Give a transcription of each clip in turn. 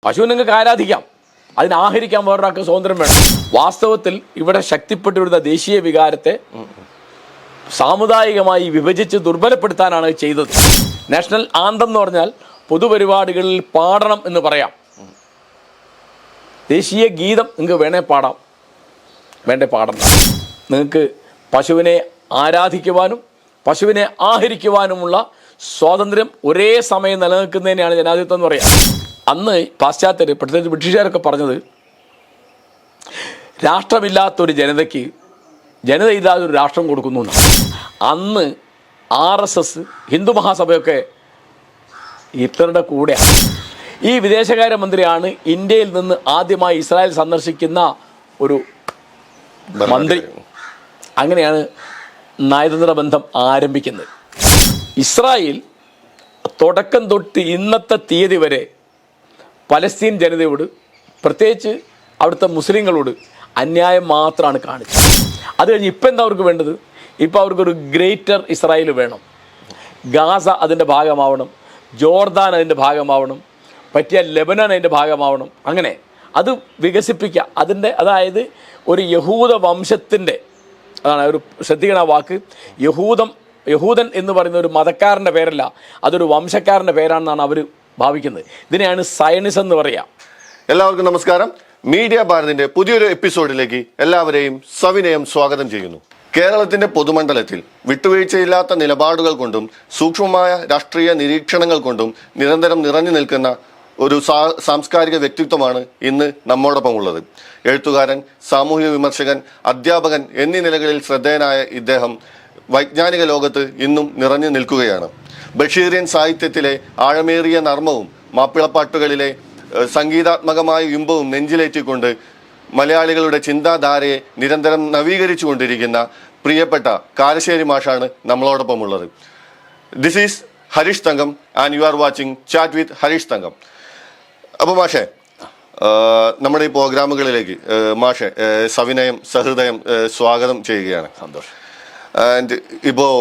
പശുവിനെ നിങ്ങൾക്ക് ആരാധിക്കാം, അതിനെ ആഹരിക്കാൻ വേറൊരാൾക്ക് സ്വാതന്ത്ര്യം വേണം. വാസ്തവത്തിൽ ഇവിടെ ശക്തിപ്പെട്ടു വരുന്ന ദേശീയ വികാരത്തെ സാമുദായികമായി വിഭജിച്ച് ദുർബലപ്പെടുത്താനാണ് ചെയ്തത്. നാഷണൽ ആന്തം എന്ന് പറഞ്ഞാൽ പൊതുപരിപാടികളിൽ പാടണം എന്ന് പറയാം. ദേശീയ ഗീതം നിങ്ങൾക്ക് വേണേ പാടാം, വേണ്ടേ പാടണം. നിങ്ങൾക്ക് പശുവിനെ ആരാധിക്കുവാനും പശുവിനെ ആഹരിക്കുവാനുമുള്ള സ്വാതന്ത്ര്യം ഒരേ സമയം നിലനിൽക്കുന്നതിനെയാണ് ജനാധിപത്യം എന്ന് പറയാം. അന്ന് പാശ്ചാത്യർ, പ്രത്യേകിച്ച് ബ്രിട്ടീഷുകാരൊക്കെ പറഞ്ഞത്, രാഷ്ട്രമില്ലാത്തൊരു ജനതയ്ക്ക് ജനതയില്ലാതെ ഒരു രാഷ്ട്രം കൊടുക്കുന്നു എന്നാണ്. അന്ന് RSS, ഹിന്ദു മഹാസഭയൊക്കെ ഹിറ്റ്ലറുടെ കൂടെയാണ്. ഈ വിദേശകാര്യമന്ത്രിയാണ് ഇന്ത്യയിൽ നിന്ന് ആദ്യമായി ഇസ്രായേൽ സന്ദർശിക്കുന്ന ഒരു മന്ത്രി. അങ്ങനെയാണ് നയതന്ത്ര ബന്ധം ആരംഭിക്കുന്നത്. ഇസ്രായേൽ തുടക്കം തൊട്ട് ഇന്നത്തെ തീയതി വരെ പലസ്തീൻ ജനതയോട്, പ്രത്യേകിച്ച് അവിടുത്തെ മുസ്ലിങ്ങളോട് അന്യായം മാത്രമാണ് കാണിച്ചത്. അത് കഴിഞ്ഞ് ഇപ്പം എന്താ അവർക്ക് വേണ്ടത്? ഇപ്പോൾ അവർക്കൊരു ഗ്രേറ്റർ ഇസ്രായേൽ വേണം. ഗാസ അതിൻ്റെ ഭാഗമാവണം, ജോർദാൻ അതിൻ്റെ ഭാഗമാവണം, പറ്റിയ ലെബനൻ അതിൻ്റെ ഭാഗമാവണം. അങ്ങനെ അത് വികസിപ്പിക്കുക. അതായത് ഒരു യഹൂദ വംശത്തിൻ്റെ, അതാണ് ഒരു ശ്രദ്ധിക്കണ വാക്ക്, യഹൂദൻ എന്ന് പറയുന്ന ഒരു മതക്കാരൻ്റെ പേരല്ല, അതൊരു വംശക്കാരൻ്റെ പേരാണെന്നാണ് അവർ ഭാവിക്കുന്നത്. ഇതിനെയാണ് സയനിസം എന്ന് പറയാം. എല്ലാവർക്കും നമസ്കാരം. മീഡിയ ഭാരതിന്റെ പുതിയൊരു എപ്പിസോഡിലേക്ക് എല്ലാവരെയും സവിനയം സ്വാഗതം ചെയ്യുന്നു. കേരളത്തിന്റെ പൊതുമണ്ഡലത്തിൽ വിട്ടുവീഴ്ചയില്ലാത്ത നിലപാടുകൾ കൊണ്ടും സൂക്ഷ്മമായ രാഷ്ട്രീയ നിരീക്ഷണങ്ങൾ കൊണ്ടും നിരന്തരം നിറഞ്ഞു നിൽക്കുന്ന ഒരു സാംസ്കാരിക വ്യക്തിത്വമാണ് ഇന്ന് നമ്മോടൊപ്പം ഉള്ളത്. എഴുത്തുകാരൻ, സാമൂഹിക വിമർശകൻ, അധ്യാപകൻ എന്നീ നിലകളിൽ ശ്രദ്ധേയനായ ഇദ്ദേഹം വൈജ്ഞാനിക ലോകത്ത് ഇന്നും നിറഞ്ഞു നിൽക്കുകയാണ്. ബഷീറിയൻ സാഹിത്യത്തിലെ ആഴമേറിയ നർമ്മവും മാപ്പിളപ്പാട്ടുകളിലെ സംഗീതാത്മകമായ ഇമ്പവും നെഞ്ചിലേറ്റിക്കൊണ്ട് മലയാളികളുടെ ചിന്താധാരയെ നിരന്തരം നവീകരിച്ചു കൊണ്ടിരിക്കുന്ന പ്രിയപ്പെട്ട കാരശ്ശേരി മാഷാണ് നമ്മളോടൊപ്പം ഉള്ളത്. This is Harish Thankam and you are watching chat with Harish Thankam. അപ്പോൾ മാഷെ, നമ്മുടെ ഈ പ്രോഗ്രാമുകളിലേക്ക് മാഷെ സവിനയം സഹൃദയം സ്വാഗതം ചെയ്യുകയാണ്. സന്തോഷം. ആൻഡ് ഇപ്പോൾ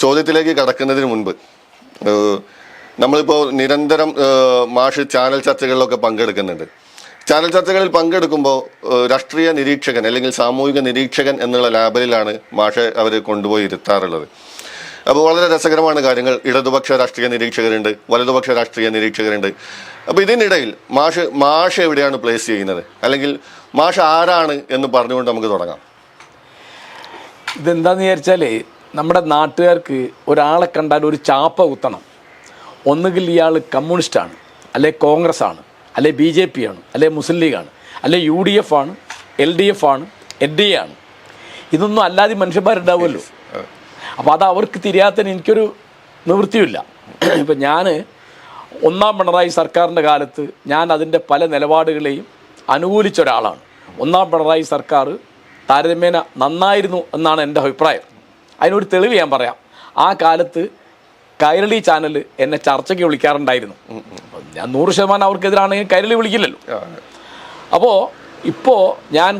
ചോദ്യത്തിലേക്ക് കടക്കുന്നതിന് മുൻപ്, നമ്മളിപ്പോൾ നിരന്തരം മാഷ് ചാനൽ ചർച്ചകളിലൊക്കെ പങ്കെടുക്കുന്നുണ്ട്. ചാനൽ ചർച്ചകളിൽ പങ്കെടുക്കുമ്പോൾ രാഷ്ട്രീയ നിരീക്ഷകൻ അല്ലെങ്കിൽ സാമൂഹിക നിരീക്ഷകൻ എന്നുള്ള ലാബലിലാണ് മാഷെ അവർ കൊണ്ടുപോയി ഇരുത്താറുള്ളത്. അപ്പോൾ വളരെ രസകരമാണ് കാര്യങ്ങൾ. ഇടതുപക്ഷ രാഷ്ട്രീയ നിരീക്ഷകരുണ്ട്, വലതുപക്ഷ രാഷ്ട്രീയ നിരീക്ഷകരുണ്ട്. അപ്പോൾ ഇതിനിടയിൽ മാഷ് എവിടെയാണ് പ്ലേസ് ചെയ്യുന്നത്, അല്ലെങ്കിൽ മാഷ് ആരാണ് എന്ന് പറഞ്ഞുകൊണ്ട് നമുക്ക് തുടങ്ങാം. ഇതെന്താന്ന് വിചാരിച്ചാൽ, നമ്മുടെ നാട്ടുകാർക്ക് ഒരാളെ കണ്ടാൽ ഒരു ചാപ്പ കുത്തണം. ഒന്നുകിൽ ഇയാൾ കമ്മ്യൂണിസ്റ്റാണ്, അല്ലെ കോൺഗ്രസ് ആണ്, അല്ലെ BJP ആണ്, അല്ലെ മുസ്ലിം ലീഗാണ്, അല്ലെ UDF ആണ്, LDF ആണ്, NDA ആണ്. ഇതൊന്നും അല്ലാതെ മനുഷ്യന്മാരുണ്ടാവുമല്ലോ. അപ്പോൾ അത് അവർക്ക് തിരിയാത്തതിന് എനിക്കൊരു നിവൃത്തിയില്ല. ഇപ്പം ഞാൻ ഒന്നാം പിണറായി സർക്കാരിൻ്റെ കാലത്ത് ഞാൻ അതിൻ്റെ പല നിലപാടുകളെയും അനുകൂലിച്ച ഒരാളാണ്. ഒന്നാം പിണറായി സർക്കാർ താരതമ്യേന നന്നായിരുന്നു എന്നാണ് എൻ്റെ അഭിപ്രായം. അതിനൊരു തെളിവ് ഞാൻ പറയാം. ആ കാലത്ത് കൈരളി ചാനൽ എന്നെ ചർച്ചയ്ക്ക് വിളിക്കാറുണ്ടായിരുന്നു. ഞാൻ 100% അവർക്കെതിരാണെങ്കിൽ കൈരളി വിളിക്കില്ലല്ലോ. അപ്പോൾ ഇപ്പോൾ ഞാൻ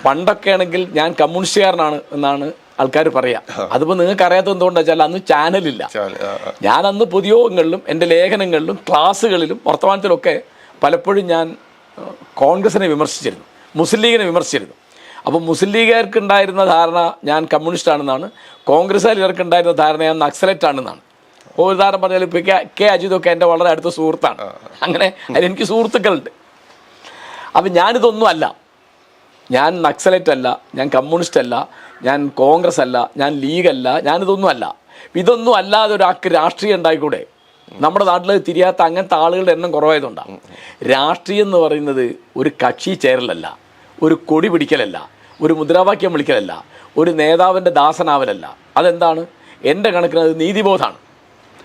പണ്ടൊക്കെ ആണെങ്കിൽ ഞാൻ കമ്മ്യൂണിസ്റ്റുകാരനാണ് എന്നാണ് ആൾക്കാർ പറയാം. അതിപ്പോൾ നിങ്ങൾക്ക് അറിയാത്തത് എന്തുകൊണ്ടാണ് വെച്ചാൽ അന്ന് ചാനലില്ല. ഞാനന്ന് പൊതുയോഗങ്ങളിലും എൻ്റെ ലേഖനങ്ങളിലും ക്ലാസ്സുകളിലും വർത്തമാനത്തിലൊക്കെ പലപ്പോഴും ഞാൻ കോൺഗ്രസിനെ വിമർശിച്ചിരുന്നു, മുസ്ലിം ലീഗിനെ വിമർശിച്ചിരുന്നു. അപ്പോൾ മുസ്ലിം ലീഗുകാർക്ക് ഉണ്ടായിരുന്ന ധാരണ ഞാൻ കമ്മ്യൂണിസ്റ്റ് ആണെന്നാണ്, കോൺഗ്രസ്സുകാർക്ക് ഉണ്ടായിരുന്ന ധാരണ ഞാൻ നക്സലറ്റ് ആണെന്നാണ്. ഒരു ഉദാഹരണം പറഞ്ഞാൽ ഇപ്പോൾ കെ അജിതൊക്കെ എൻ്റെ വളരെ അടുത്ത സുഹൃത്താണ്. അങ്ങനെ അതിലെനിക്ക് സുഹൃത്തുക്കളുണ്ട്. അപ്പം ഞാനിതൊന്നും അല്ല, ഞാൻ നക്സലറ്റ് അല്ല, ഞാൻ കമ്മ്യൂണിസ്റ്റ് അല്ല, ഞാൻ കോൺഗ്രസ് അല്ല, ഞാൻ ലീഗല്ല, ഞാനിതൊന്നും അല്ല. ഇതൊന്നും അല്ലാതെ ഒരാൾക്ക് രാഷ്ട്രീയം ഉണ്ടായിക്കൂടെ? നമ്മുടെ നാട്ടിൽ തിരിയാത്ത അങ്ങനത്തെ ആളുകളുടെ എണ്ണം കുറവായതുകൊണ്ടാണ്. രാഷ്ട്രീയം എന്ന് പറയുന്നത് ഒരു കക്ഷി ചേരലല്ല, ഒരു കൊടി പിടിക്കലല്ല, ഒരു മുദ്രാവാക്യം വിളിക്കലല്ല, ഒരു നേതാവിൻ്റെ ദാസനാവലല്ല. അതെന്താണ്? എൻ്റെ കണക്കിന് അത് നീതിബോധമാണ്.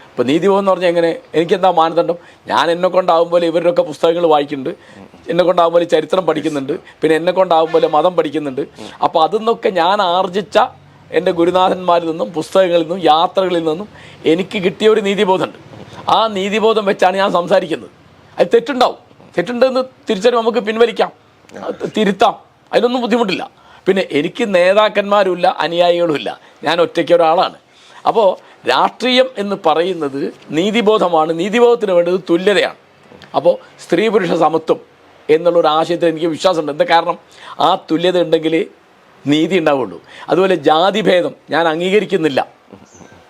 ഇപ്പോൾ നീതിബോധം എന്ന് പറഞ്ഞാൽ എങ്ങനെ? എനിക്കെന്താ മാനദണ്ഡം? ഞാൻ എന്നെ കൊണ്ടാകുമ്പോൾ ഇവരുടെയൊക്കെ പുസ്തകങ്ങൾ വായിക്കുന്നുണ്ട്, എന്നെ കൊണ്ടാകുമ്പോൾ ചരിത്രം പഠിക്കുന്നുണ്ട്, പിന്നെ എന്നെ കൊണ്ടാകുമ്പോൾ മതം പഠിക്കുന്നുണ്ട്. അപ്പോൾ അതിന്നൊക്കെ ഞാൻ ആർജിച്ച എൻ്റെ ഗുരുനാഥന്മാരിൽ നിന്നും പുസ്തകങ്ങളിൽ നിന്നും യാത്രകളിൽ നിന്നും എനിക്ക് കിട്ടിയ ഒരു നീതിബോധമുണ്ട്. ആ നീതിബോധം വെച്ചാണ് ഞാൻ സംസാരിക്കുന്നത്. അത് തെറ്റുണ്ടാവും, തെറ്റുണ്ടെന്ന് തിരിച്ചറിവ് നമുക്ക് പിൻവലിക്കാം, തിരുത്താം, അതിനൊന്നും ബുദ്ധിമുട്ടില്ല. പിന്നെ എനിക്ക് നേതാക്കന്മാരുമില്ല, അനുയായികളുമില്ല, ഞാൻ ഒറ്റയ്ക്ക് ഒരാളാണ്. അപ്പോൾ രാഷ്ട്രീയം എന്ന് പറയുന്നത് നീതിബോധമാണ്. നീതിബോധത്തിന് വേണ്ടത് തുല്യതയാണ്. അപ്പോൾ സ്ത്രീ പുരുഷ സമത്വം എന്നുള്ളൊരു ആശയത്തിൽ എനിക്ക് വിശ്വാസമുണ്ട്. എന്താ കാരണം, ആ തുല്യത ഉണ്ടെങ്കിൽ നീതി ഉണ്ടാവുള്ളൂ. അതുപോലെ ജാതിഭേദം ഞാൻ അംഗീകരിക്കുന്നില്ല,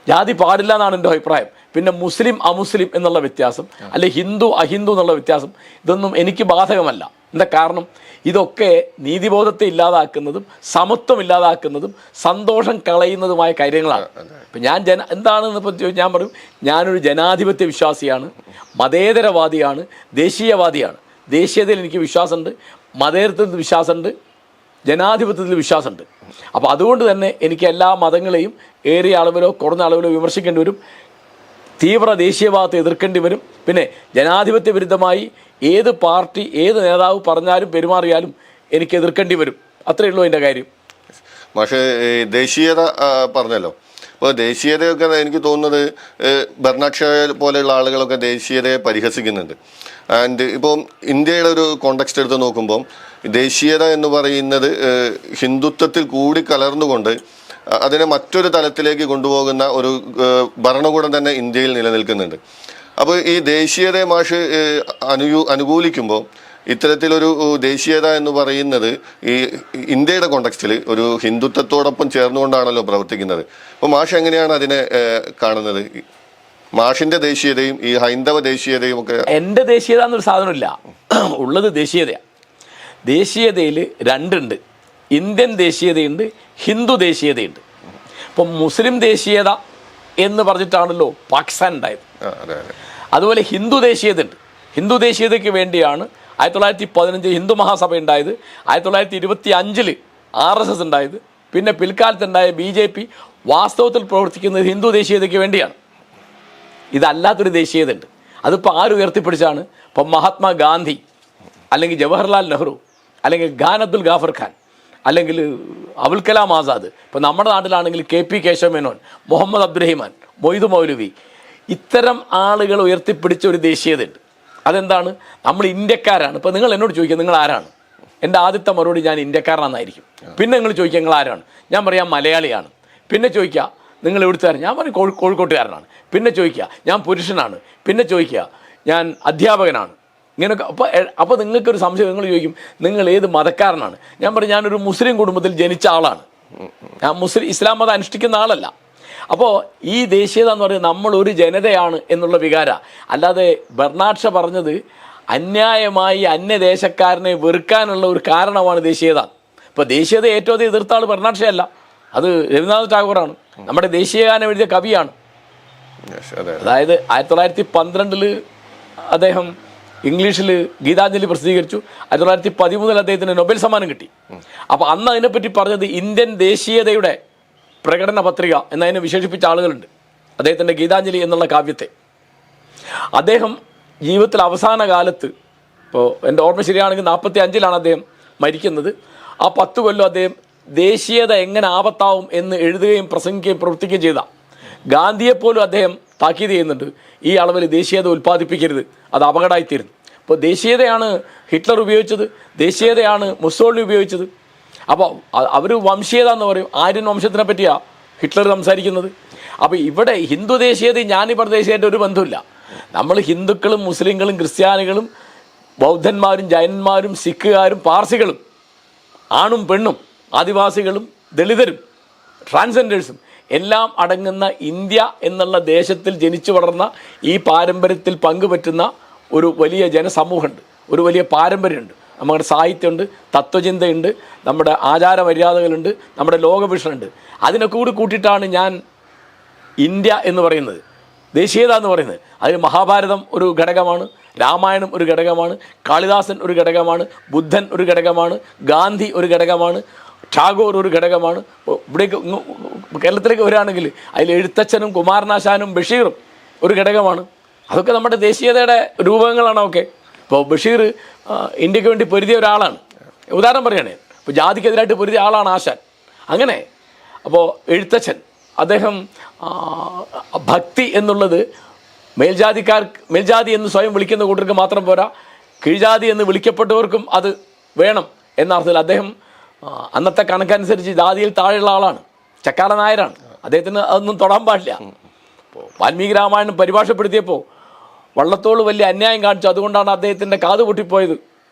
ജാതി പാടില്ല എന്നാണ് എൻ്റെ അഭിപ്രായം. പിന്നെ മുസ്ലിം അമുസ്ലിം എന്നുള്ള വ്യത്യാസം, അല്ലെ ഹിന്ദു അഹിന്ദു എന്നുള്ള വ്യത്യാസം, ഇതൊന്നും എനിക്ക് ബാധകമല്ല. എന്താ കാരണം, ഇതൊക്കെ നീതിബോധത്തെ ഇല്ലാതാക്കുന്നതും സമത്വം ഇല്ലാതാക്കുന്നതും സന്തോഷം കളയുന്നതുമായ കാര്യങ്ങളാണ്. ഇപ്പം ഞാൻ എന്താണെന്ന് ഇപ്പോൾ ഞാൻ പറയും, ഞാനൊരു ജനാധിപത്യ വിശ്വാസിയാണ്, മതേതരവാദിയാണ്, ദേശീയവാദിയാണ്. ദേശീയതയിൽ എനിക്ക് വിശ്വാസമുണ്ട്, മതേതരത്വത്തിൽ വിശ്വാസമുണ്ട്, ജനാധിപത്യത്തിൽ വിശ്വാസമുണ്ട്. അപ്പോൾ അതുകൊണ്ട് തന്നെ എനിക്ക് എല്ലാ മതങ്ങളെയും ഏറിയ അളവിലോ കുറഞ്ഞ അളവിലോ വിമർശിക്കേണ്ടി വരും, തീവ്ര ദേശീയവാദത്തെ എതിർക്കേണ്ടി വരും. പിന്നെ ജനാധിപത്യ വിരുദ്ധമായി ഏത് പാർട്ടി ഏത് നേതാവ് പറഞ്ഞാലും പെരുമാറിയാലും എനിക്ക് എതിർക്കേണ്ടി വരും. അത്രയേ ഉള്ളൂ എൻ്റെ കാര്യം. പക്ഷേ ദേശീയത പറഞ്ഞല്ലോ, അപ്പോൾ ദേശീയതയൊക്കെ എനിക്ക് തോന്നുന്നത് ബെർണാഡ് ഷാ പോലെയുള്ള ആളുകളൊക്കെ ദേശീയതയെ പരിഹസിക്കുന്നുണ്ട്. ആൻഡ് ഇപ്പം ഇന്ത്യയുടെ ഒരു കോണ്ടെക്സ്റ്റ് എടുത്ത് നോക്കുമ്പം ദേശീയത എന്ന് പറയുന്നത് ഹിന്ദുത്വത്തിൽ കൂടി കലർന്നുകൊണ്ട് അതിനെ മറ്റൊരു തലത്തിലേക്ക് കൊണ്ടുപോകുന്ന ഒരു ഭരണകൂടം തന്നെ ഇന്ത്യയിൽ നിലനിൽക്കുന്നുണ്ട്. അപ്പോൾ ഈ ദേശീയതയെ മാഷ് അനുകൂലിക്കുമ്പോൾ ഇത്തരത്തിലൊരു ദേശീയത എന്ന് പറയുന്നത് ഈ ഇന്ത്യയുടെ കോണ്ടെക്സ്റ്റിൽ ഒരു ഹിന്ദുത്വത്തോടൊപ്പം ചേർന്നുകൊണ്ടാണല്ലോ പ്രവർത്തിക്കുന്നത്. അപ്പോൾ മാഷ് എങ്ങനെയാണ് അതിനെ കാണുന്നത്? മാഷിന്റെ ദേശീയതയും ഈ ഹൈന്ദവ ദേശീയതയും ഒക്കെ. എൻ്റെ ദേശീയത എന്നൊരു സാധനമില്ല, ഉള്ളത് ദേശീയതയാണ്. ദേശീയതയിൽ രണ്ടുണ്ട്, ഇന്ത്യൻ ദേശീയതയുണ്ട്, ഹിന്ദു ദേശീയതയുണ്ട്. ഇപ്പം മുസ്ലിം ദേശീയത എന്ന് പറഞ്ഞിട്ടാണല്ലോ പാകിസ്ഥാൻ ഉണ്ടായത്. അതുപോലെ ഹിന്ദു ദേശീയത ഉണ്ട്. ഹിന്ദു ദേശീയതയ്ക്ക് വേണ്ടിയാണ് 1915 ഹിന്ദു മഹാസഭ ഉണ്ടായത്, 1925 RSS ഉണ്ടായത്, പിന്നെ പിൽക്കാലത്തുണ്ടായ BJP വാസ്തവത്തിൽ പ്രവർത്തിക്കുന്നത് ഹിന്ദു ദേശീയതയ്ക്ക് വേണ്ടിയാണ്. ഇതല്ലാത്തൊരു ദേശീയത ഉണ്ട്. അതിപ്പോൾ ആര് ഉയർത്തിപ്പിടിച്ചാണ്? ഇപ്പം മഹാത്മാഗാന്ധി, അല്ലെങ്കിൽ ജവഹർലാൽ നെഹ്റു, അല്ലെങ്കിൽ ഖാൻ അബ്ദുൽ ഗാഫർ ഖാൻ, അല്ലെങ്കിൽ അബുൽ കലാം ആസാദ്, ഇപ്പോൾ നമ്മുടെ നാട്ടിലാണെങ്കിൽ KP കേശവമേനോൻ, മുഹമ്മദ് അബ്ദുറഹിമാൻ, മൊയ്തു മൗലവി, ഇത്തരം ആളുകൾ ഉയർത്തിപ്പിടിച്ച ഒരു ദേശീയതയുണ്ട്. അതെന്താണ്? നമ്മൾ ഇന്ത്യക്കാരാണ്. ഇപ്പോൾ നിങ്ങൾ എന്നോട് ചോദിക്കുക നിങ്ങൾ ആരാണ്, എൻ്റെ ആദ്യത്തെ മറുപടി ഞാൻ ഇന്ത്യക്കാരനാണെന്നായിരിക്കും. പിന്നെ നിങ്ങൾ ചോദിക്കുക നിങ്ങൾ ആരാണ്, ഞാൻ പറയാം മലയാളിയാണ്. പിന്നെ ചോദിക്കുക നിങ്ങൾ എവിടുത്തുകാരൻ, ഞാൻ പറയും കോഴിക്കോട്ടുകാരനാണ്. പിന്നെ ചോദിക്കുക ഞാൻ പുരുഷനാണ്. പിന്നെ ചോദിക്കുക ഞാൻ അധ്യാപകനാണ്. ഇങ്ങനെയൊക്കെ അപ്പോൾ നിങ്ങൾക്കൊരു സംശയം, നിങ്ങൾ ചോദിക്കും നിങ്ങൾ ഏത് മതക്കാരനാണ്. ഞാൻ പറയും ഞാനൊരു മുസ്ലിം കുടുംബത്തിൽ ജനിച്ച ആളാണ്, ഞാൻ ഇസ്ലാം മതം അനുഷ്ഠിക്കുന്ന ആളല്ല. അപ്പോൾ ഈ ദേശീയത എന്ന് പറയുന്നത് നമ്മളൊരു ജനതയാണ് എന്നുള്ള വികാര, അല്ലാതെ ബെർണാഡ് ഷാ പറഞ്ഞത് അന്യായമായി അന്യദേശക്കാരനെ വെറുക്കാനുള്ള ഒരു കാരണമാണ് ദേശീയത. ഇപ്പോൾ ദേശീയത ഏറ്റവും അധികം എതിർത്ത ആൾ ബെർണാഡ് ഷാ അല്ല, അത് രവീന്ദ്രനാഥ് ടാഗോറാണ്, നമ്മുടെ ദേശീയഗാനം എഴുതിയ കവിയാണ്. അതായത് 1912 അദ്ദേഹം ഇംഗ്ലീഷിൽ ഗീതാഞ്ജലി പ്രസിദ്ധീകരിച്ചു. 1913 അദ്ദേഹത്തിന് നൊബേൽ സമ്മാനം കിട്ടി. അപ്പോൾ അന്ന് അതിനെപ്പറ്റി പറഞ്ഞത് ഇന്ത്യൻ ദേശീയതയുടെ പ്രകടന പത്രിക എന്നതിനെ വിശേഷിപ്പിച്ച ആളുകളുണ്ട്. അദ്ദേഹത്തിൻ്റെ ഗീതാഞ്ജലി എന്നുള്ള കാവ്യത്തെ അദ്ദേഹം ജീവിതത്തിൽ അവസാന കാലത്ത്, ഇപ്പോൾ എൻ്റെ ഓർമ്മ ശരിയാണെങ്കിൽ 45 അദ്ദേഹം മരിക്കുന്നത്. ആ 10 കൊല്ലം അദ്ദേഹം ദേശീയത എങ്ങനെ ആപത്താവും എന്ന് എഴുതുകയും പ്രസംഗിക്കുകയും പ്രവർത്തിക്കുകയും ചെയ്ത ഗാന്ധിയെപ്പോലും അദ്ദേഹം താക്കീത് ചെയ്യുന്നുണ്ട്, ഈ അളവിൽ ദേശീയത ഉൽപ്പാദിപ്പിക്കരുത്, അത് അപകടമായിത്തീരുന്നു. ഇപ്പോൾ ദേശീയതയാണ് ഹിറ്റ്ലർ ഉപയോഗിച്ചത്, ദേശീയതയാണ് മുസോളിനി ഉപയോഗിച്ചത്. അപ്പോൾ അവർ വംശീയത എന്ന് പറയും, ആര്യൻ വംശത്തിനെ പറ്റിയാണ് ഹിറ്റ്ലർ സംസാരിക്കുന്നത്. അപ്പോൾ ഇവിടെ ഹിന്ദു ദേശീയതയും ഞാനീ പറഞ്ഞ ദേശീയതയുടെ ഒരു ബന്ധമില്ല. നമ്മൾ ഹിന്ദുക്കളും മുസ്ലിങ്ങളും ക്രിസ്ത്യാനികളും ബൗദ്ധന്മാരും ജൈനന്മാരും സിഖുകാരും പാർസികളും ആണും പെണ്ണും ആദിവാസികളും ദളിതരും ട്രാൻസ്ജെൻഡേഴ്സും എല്ലാം അടങ്ങുന്ന ഇന്ത്യ എന്നുള്ള ദേശത്തിൽ ജനിച്ചു വളർന്ന ഈ പാരമ്പര്യത്തിൽ പങ്കുപറ്റുന്ന ഒരു വലിയ ജനസമൂഹമുണ്ട്, ഒരു വലിയ പാരമ്പര്യമുണ്ട്. നമ്മുടെ സാഹിത്യമുണ്ട്, തത്വചിന്തയുണ്ട്, നമ്മുടെ ആചാരമര്യാദകളുണ്ട്, നമ്മുടെ ലോകഭീഷണുണ്ട്. അതിനൊക്കെ കൂടി കൂട്ടിയിട്ടാണ് ഞാൻ ഇന്ത്യ എന്ന് പറയുന്നത്, ദേശീയത എന്ന് പറയുന്നത്. അതിൽ മഹാഭാരതം ഒരു ഘടകമാണ്, രാമായണം ഒരു ഘടകമാണ്, കാളിദാസൻ ഒരു ഘടകമാണ്, ബുദ്ധൻ ഒരു ഘടകമാണ്, ഗാന്ധി ഒരു ഘടകമാണ്, ടാഗോർ ഒരു ഘടകമാണ്. ഇവിടേക്ക് കേരളത്തിലേക്ക് വരികയാണെങ്കിൽ അതിൽ എഴുത്തച്ഛനും കുമാരനാശാനും ബഷീറും ഒരു ഘടകമാണ്. അതൊക്കെ നമ്മുടെ ദേശീയതയുടെ രൂപങ്ങളാണ്. ഒക്കെ ഇപ്പോൾ ബഷീർ ഇന്ത്യക്ക് വേണ്ടി പൊരുതിയ ഒരാളാണ്. ഉദാഹരണം പറയുകയാണെ, ഇപ്പോൾ ജാതിക്കെതിരായിട്ട് പൊരുതിയ ആളാണ് ആശാൻ. അങ്ങനെ അപ്പോൾ എഴുത്തച്ഛൻ അദ്ദേഹം ഭക്തി എന്നുള്ളത് മേൽജാതി എന്ന് സ്വയം വിളിക്കുന്ന കൂട്ടർക്ക് മാത്രം പോരാ, കീഴ്ജാതി എന്ന് വിളിക്കപ്പെട്ടവർക്കും അത് വേണം എന്ന അർത്ഥത്തിൽ അദ്ദേഹം അന്നത്തെ കണക്കനുസരിച്ച് ജാതിയിൽ താഴെയുള്ള ആളാണ്, ചക്കാല നായരാണ്. അദ്ദേഹത്തിന് അതൊന്നും തൊടാൻ പാടില്ല. അപ്പോൾ വാൽമീകി രാമായണം പരിഭാഷപ്പെടുത്തിയപ്പോൾ വള്ളത്തോൾ വലിയ അന്യായം കാണിച്ചു, അതുകൊണ്ടാണ് അദ്ദേഹത്തിൻ്റെ കാത് പൊട്ടിപ്പോയത്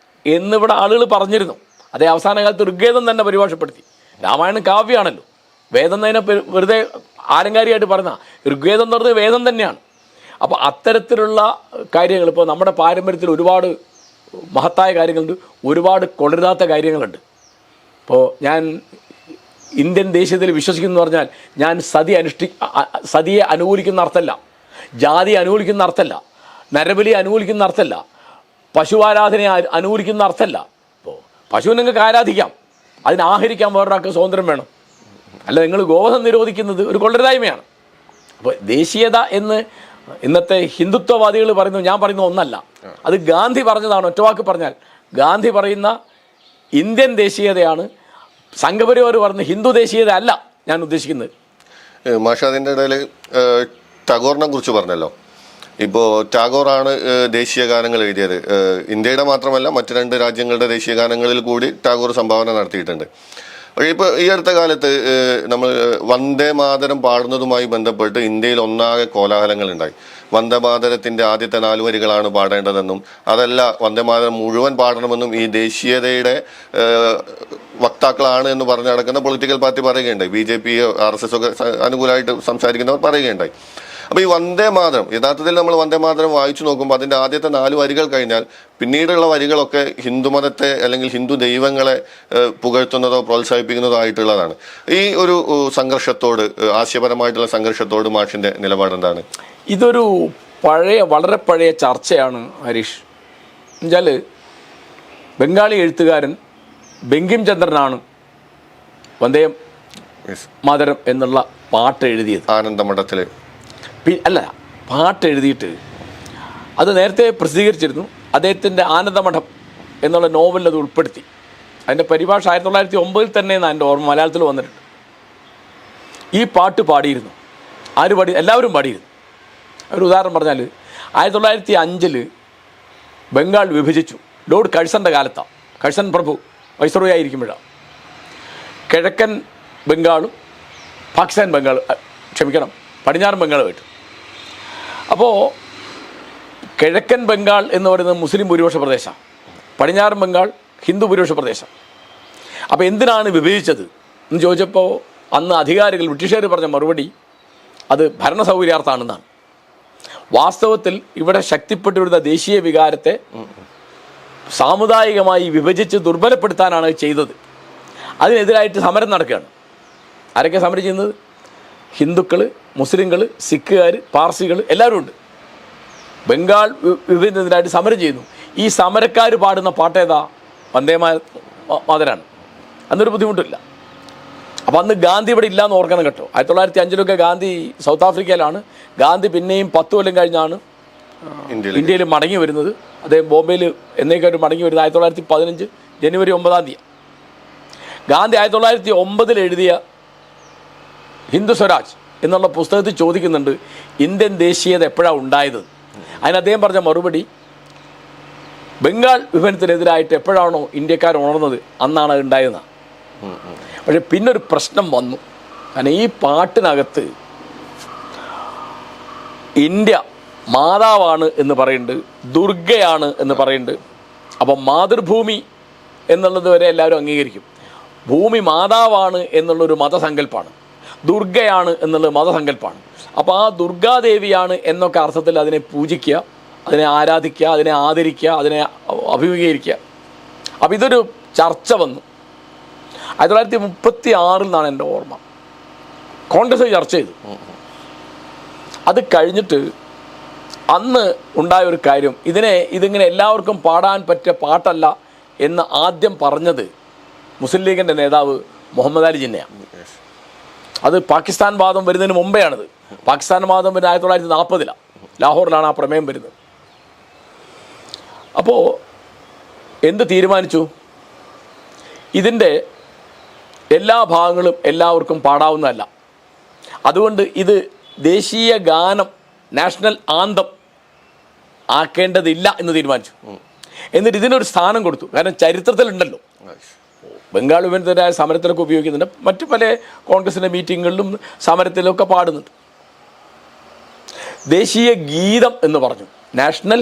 എന്നിവിടെ ആളുകൾ പറഞ്ഞിരുന്നു. അതേ അവസാന കാലത്ത് ഋഗ്വേദം തന്നെ പരിഭാഷപ്പെടുത്തി. രാമായണം കാവ്യമാണല്ലോ, വേദം തന്നെ വെറുതെ ആലങ്കാരികമായിട്ട് പറഞ്ഞ ഋഗ്വേദം എന്ന് പറഞ്ഞത് വേദം തന്നെയാണ്. അപ്പോൾ അത്തരത്തിലുള്ള കാര്യങ്ങൾ ഇപ്പോൾ നമ്മുടെ പാരമ്പര്യത്തിൽ ഒരുപാട് മഹത്തായ കാര്യങ്ങളുണ്ട്, ഒരുപാട് കൊള്ളരുതാത്ത കാര്യങ്ങളുണ്ട്. ഇപ്പോൾ ഞാൻ ഇന്ത്യൻ ദേശീയതയിൽ വിശ്വസിക്കുന്നു പറഞ്ഞാൽ ഞാൻ സതിയെ അനുകൂലിക്കുന്ന അർത്ഥമല്ല, ജാതി അനുകൂലിക്കുന്ന അർത്ഥമല്ല, നരബലി അനുകൂലിക്കുന്ന അർത്ഥമല്ല, പശുവാരാധനയെ അനുകൂലിക്കുന്ന അർത്ഥമല്ല. ഇപ്പോൾ പശുവിനെ നിങ്ങൾക്ക് ആരാധിക്കാം, അതിന് ആഹരിക്കാൻ വേറൊരാൾക്ക് സ്വാതന്ത്ര്യം വേണം. അല്ല, നിങ്ങൾ ഗോവധം നിരോധിക്കുന്നത് ഒരു കൊള്ളരുതായ്മയാണ്. അപ്പോൾ ദേശീയത എന്ന് ഇന്നത്തെ ഹിന്ദുത്വവാദികൾ പറയുന്നു, ഞാൻ പറയുന്ന ഒന്നല്ല. അത് ഗാന്ധി പറഞ്ഞതാണ്. ഒറ്റവാക്ക് പറഞ്ഞാൽ ഗാന്ധി പറയുന്ന ഇന്ത്യൻ ദേശീയതയാണ്. സംഘപരിവാർ പറഞ്ഞ ഹിന്ദു ദേശീയത അല്ല ഞാൻ ഉദ്ദേശിക്കുന്നത്. മാഷാദിൻ്റെ ഇടയിൽ ടാഗോറിനെ കുറിച്ച് പറഞ്ഞല്ലോ. ഇപ്പോൾ ടാഗോറാണ് ദേശീയ ഗാനങ്ങൾ എഴുതിയത്. ഇന്ത്യയുടെ മാത്രമല്ല മറ്റ് 2 രാജ്യങ്ങളുടെ ദേശീയ ഗാനങ്ങളിൽ കൂടി ടാഗോർ സംഭാവന നടത്തിയിട്ടുണ്ട്. ഇപ്പോൾ ഈ അടുത്ത കാലത്ത് നമ്മൾ വന്ദേ മാതരം പാടുന്നതുമായി ബന്ധപ്പെട്ട് ഇന്ത്യയിൽ ഒന്നാകെ കോലാഹലങ്ങളുണ്ടായി. വന്ദേ മാതരത്തിൻ്റെ ആദ്യത്തെ 4 വരികളാണ് പാടേണ്ടതെന്നും അതല്ല വന്ദേ മാതരം മുഴുവൻ പാടണമെന്നും ഈ ദേശീയതയുടെ വക്താക്കളാണ് എന്ന് പറഞ്ഞു നടക്കുന്ന പൊളിറ്റിക്കൽ പാർട്ടി പറയുകയുണ്ടായി. BJP RSS ഒക്കെ അനുകൂലമായിട്ട് സംസാരിക്കുന്നവർ പറയുകയുണ്ടായി. അപ്പോൾ ഈ വന്ദേ മാതരം യഥാർത്ഥത്തിൽ നമ്മൾ വന്ദേ മാതരം വായിച്ചു നോക്കുമ്പോൾ അതിൻ്റെ ആദ്യത്തെ 4 വരികൾ കഴിഞ്ഞാൽ പിന്നീടുള്ള വരികളൊക്കെ ഹിന്ദുമതത്തെ അല്ലെങ്കിൽ ഹിന്ദു ദൈവങ്ങളെ പുകഴ്ത്തുന്നതോ പ്രോത്സാഹിപ്പിക്കുന്നതോ ആയിട്ടുള്ളതാണ്. ഈ ഒരു സംഘർഷത്തോട്, ആശയപരമായിട്ടുള്ള സംഘർഷത്തോട് മാഷിൻ്റെ നിലപാടെന്താണ്? ഇതൊരു വളരെ പഴയ ചർച്ചയാണ് ഹരീഷ്. എന്നുവെച്ചാൽ ബംഗാളി എഴുത്തുകാരൻ ബങ്കിം ചന്ദ്രനാണ് വന്ദേ മാതരം എന്നുള്ള പാട്ട് എഴുതിയത്. ആനന്ദമഠത്തിൽ അല്ല, പാട്ട് എഴുതിയിട്ട് അത് നേരത്തെ പ്രസിദ്ധീകരിച്ചിരുന്നു. അദ്ദേഹത്തിൻ്റെ ആനന്ദമഠം എന്നുള്ള നോവലിൽ അത് ഉൾപ്പെടുത്തി. അതിൻ്റെ പരിഭാഷ 1909 തന്നെ എന്നാണ് എൻ്റെ ഓർമ്മ, മലയാളത്തിൽ വന്നിട്ടുണ്ട്. ഈ പാട്ട് പാടിയിരുന്നു. ആര് പാടി? എല്ലാവരും പാടിയിരുന്നു. ഒരു ഉദാഹരണം പറഞ്ഞാൽ 1905 ബംഗാൾ വിഭജിച്ചു. ലോർഡ് കഴ്സൻ്റെ കാലത്താണ്. കഴ്സൺ പ്രഭു വൈസ്രോയി ആയിരിക്കുമ്പോഴാണ് കിഴക്കൻ ബംഗാളും പടിഞ്ഞാറൻ ബംഗാളുമായിട്ട്. അപ്പോൾ കിഴക്കൻ ബംഗാൾ എന്ന് പറയുന്നത് മുസ്ലിം ഭൂരിപക്ഷ പ്രദേശമാണ്, പടിഞ്ഞാറൻ ബംഗാൾ ഹിന്ദു ഭൂരിപക്ഷ പ്രദേശം. അപ്പോൾ എന്തിനാണ് വിഭജിച്ചത് എന്ന് ചോദിച്ചപ്പോൾ അന്ന് അധികാരികൾ ബ്രിട്ടീഷുകാർ പറഞ്ഞ മറുപടി അത് ഭരണ സൗകര്യാർത്ഥമാണെന്നാണ്. വാസ്തവത്തിൽ ഇവിടെ ശക്തിപ്പെട്ടു വരുന്ന ദേശീയ വികാരത്തെ സാമുദായികമായി വിഭജിച്ച് ദുർബലപ്പെടുത്താനാണ് ചെയ്തത്. അതിനെതിരായിട്ട് സമരം നടക്കുകയാണ്. ആരൊക്കെ സമരം ചെയ്യുന്നത്? ഹിന്ദുക്കൾ, മുസ്ലിങ്ങൾ, സിഖുകാർ, പാർസികൾ എല്ലാവരും ഉണ്ട്. ബംഗാൾ വിഭജനത്തിനായിട്ട് സമരം ചെയ്യുന്നു. ഈ സമരക്കാർ പാടുന്ന പാട്ടേതാ? വന്ദേ മാതരാണ്. അന്നൊരു ബുദ്ധിമുട്ടില്ല. അപ്പം അന്ന് ഗാന്ധി ഇവിടെ ഇല്ലയെന്ന് ഓർക്കണം കേട്ടോ. 1905 ഗാന്ധി സൗത്ത് ആഫ്രിക്കയിലാണ്. ഗാന്ധി പിന്നെയും 10 കൊല്ലം കഴിഞ്ഞാണ് ഇന്ത്യയിൽ മടങ്ങി വരുന്നത്. അദ്ദേഹം ബോംബെയിൽ എന്നേക്കായിട്ട് മടങ്ങി വരുന്നത് 1915 ജനുവരി 9 ഗാന്ധി 1909 എഴുതിയ ഹിന്ദു സ്വരാജ് എന്നുള്ള പുസ്തകത്തിൽ ചോദിക്കുന്നുണ്ട് ഇന്ത്യൻ ദേശീയത എപ്പോഴാണ് ഉണ്ടായത്. അതിന് അദ്ദേഹം പറഞ്ഞ മറുപടി ബംഗാൾ വിഭജനത്തിനെതിരായിട്ട് എപ്പോഴാണോ ഇന്ത്യക്കാർ ഉണർന്നത് അന്നാണ് അത് ഉണ്ടായതെന്നാണ്. പക്ഷേ പിന്നൊരു പ്രശ്നം വന്നു. കാരണം ഈ പാട്ടിനകത്ത് ഇന്ത്യ മാതാവാണ് എന്ന് പറയുന്നുണ്ട്, ദുർഗയാണ് എന്ന് പറയുന്നുണ്ട്. അപ്പം മാതൃഭൂമി എന്നുള്ളത് വരെ എല്ലാവരും അംഗീകരിക്കും. ഭൂമി മാതാവാണ് എന്നുള്ളൊരു മതസങ്കല്പമാണ്, ദുർഗയാണ് എന്നുള്ളത് മതസങ്കല്പമാണ്. അപ്പോൾ ആ ദുർഗാദേവിയാണ് എന്നൊക്കെ അർത്ഥത്തിൽ അതിനെ പൂജിക്കുക, അതിനെ ആരാധിക്കുക, അതിനെ ആദരിക്കുക, അതിനെ അഭിമുഖീകരിക്കുക. അപ്പോൾ ഇതൊരു ചർച്ച വന്നു 1936 എൻ്റെ ഓർമ്മ. കോൺഗ്രസ് ചർച്ച ചെയ്തു. അത് കഴിഞ്ഞിട്ട് അന്ന് ഉണ്ടായ ഒരു കാര്യം, ഇതിങ്ങനെ എല്ലാവർക്കും പാടാൻ പറ്റിയ പാട്ടല്ല എന്ന് ആദ്യം പറഞ്ഞത് മുസ്ലിം ലീഗിൻ്റെ നേതാവ് മുഹമ്മദ് അലി ജിന്നയാണ്. അത് പാകിസ്ഥാൻ വാദം വരുന്നതിന് മുമ്പെയാണത്. പാകിസ്ഥാൻ വാദം വരുന്നത് 1940 ലാഹോറിലാണ് ആ പ്രമേയം വരുന്നത്. അപ്പോൾ എന്ത് തീരുമാനിച്ചു? ഇതിൻ്റെ എല്ലാ ഭാഗങ്ങളും എല്ലാവർക്കും പാടാവുന്നതല്ല, അതുകൊണ്ട് ഇത് ദേശീയ ഗാനം, നാഷണൽ ആന്തം ആക്കേണ്ടതില്ല എന്ന് തീരുമാനിച്ചു. എന്നിട്ട് ഇതിനൊരു സ്ഥാനം കൊടുത്തു. കാരണം ചരിത്രത്തിലുണ്ടല്ലോ, ബംഗാൾ വിഭജനത്തിനായ സമരത്തിലൊക്കെ ഉപയോഗിക്കുന്നുണ്ട്, മറ്റു പല കോൺഗ്രസിൻ്റെ മീറ്റിങ്ങുകളിലും സമരത്തിലൊക്കെ പാടുന്നുണ്ട്. ദേശീയ ഗീതം എന്ന് പറഞ്ഞു, നാഷണൽ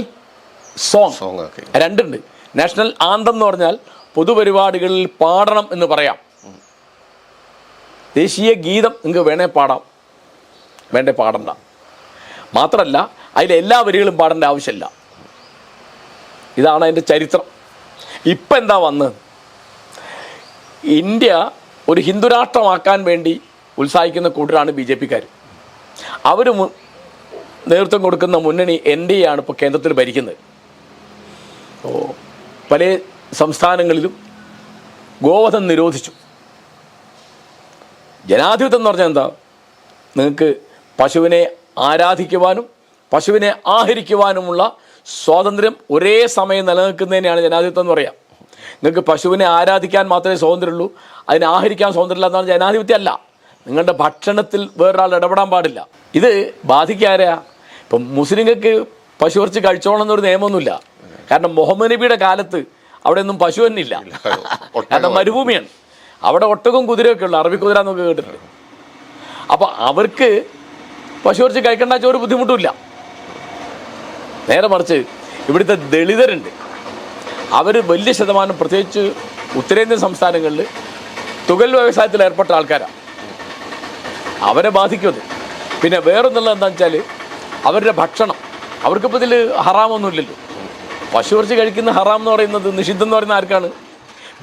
സോങ് രണ്ടുണ്ട്. നാഷണൽ ആന്തം എന്ന് പറഞ്ഞാൽ പൊതുപരിപാടികളിൽ പാടണം എന്ന് പറയാം. ദേശീയ ഗീതം നിങ്ങൾക്ക് വേണേ പാടാം, വേണ്ടേ പാടണ്ട. മാത്രമല്ല അതിലെല്ലാ വരികളും പാടേണ്ട ആവശ്യമില്ല. ഇതാണ് അതിൻ്റെ ചരിത്രം. ഇപ്പം എന്താ വന്ന് ഇന്ത്യ ഒരു ഹിന്ദുരാഷ്ട്രമാക്കാൻ വേണ്ടി ഉത്സാഹിക്കുന്ന കൂട്ടരാണ് ബി ജെ പിക്കാർ. അവർ നേതൃത്വം കൊടുക്കുന്ന മുന്നണി NDA ആണ് ഇപ്പോൾ കേന്ദ്രത്തിൽ ഭരിക്കുന്നത്. പല സംസ്ഥാനങ്ങളിലും ഗോവധം നിരോധിച്ചു. ജനാധിപത്യം എന്ന് പറഞ്ഞാൽ എന്താ? നിങ്ങൾക്ക് പശുവിനെ ആരാധിക്കുവാനും പശുവിനെ ആഹരിക്കുവാനുമുള്ള സ്വാതന്ത്ര്യം ഒരേ സമയം നിലനിൽക്കുന്നതിനെയാണ് ജനാധിപത്യം എന്ന് പറയാം. നിങ്ങൾക്ക് പശുവിനെ ആരാധിക്കാൻ മാത്രമേ സ്വാതന്ത്ര്യമുള്ളൂ, അതിനെ ആഹരിക്കാൻ സ്വാതന്ത്ര്യമില്ല എന്നാണ് ജനാധിപത്യം അല്ല. നിങ്ങളുടെ ഭക്ഷണത്തിൽ വേറൊരാൾ ഇടപെടാൻ പാടില്ല. ഇത് ബാധിക്കാരാ? ഇപ്പം മുസ്ലിങ്ങൾക്ക് പശു കുറച്ച് കഴിച്ചോളണം എന്നൊരു നിയമമൊന്നുമില്ല. കാരണം മുഹമ്മദ് നബിയുടെ കാലത്ത് അവിടെ ഒന്നും പശു തന്നെ ഇല്ല. കാരണം മരുഭൂമിയാണ്. അവിടെ ഒട്ടകവും കുതിരയൊക്കെ ഉള്ളു, അറബി കുതിര എന്നൊക്കെ കേട്ടിട്ടുണ്ട്. അപ്പോൾ അവർക്ക് പശു കുറച്ച് കഴിക്കേണ്ട ഒരു ബുദ്ധിമുട്ടുമില്ല. നേരെ മറിച്ച് ഇവിടുത്തെ ദളിതരുണ്ട്, അവർ വലിയ ശതമാനം, പ്രത്യേകിച്ച് ഉത്തരേന്ത്യൻ സംസ്ഥാനങ്ങളിൽ തുകൽ വ്യവസായത്തിൽ ഏർപ്പെട്ട ആൾക്കാരാണ്. അവരെ ബാധിക്കുന്നത്. പിന്നെ വേറൊന്നുള്ളത് എന്താണെന്ന് വെച്ചാൽ അവരുടെ ഭക്ഷണം, അവർക്കിപ്പോൾ ഇതിൽ ഹറാമൊന്നുമില്ലല്ലോ. പശു കുറച്ച് കഴിക്കുന്ന ഹറാം എന്ന് പറയുന്നത്, നിഷിദ്ധം എന്ന് പറയുന്ന ആർക്കാണ്?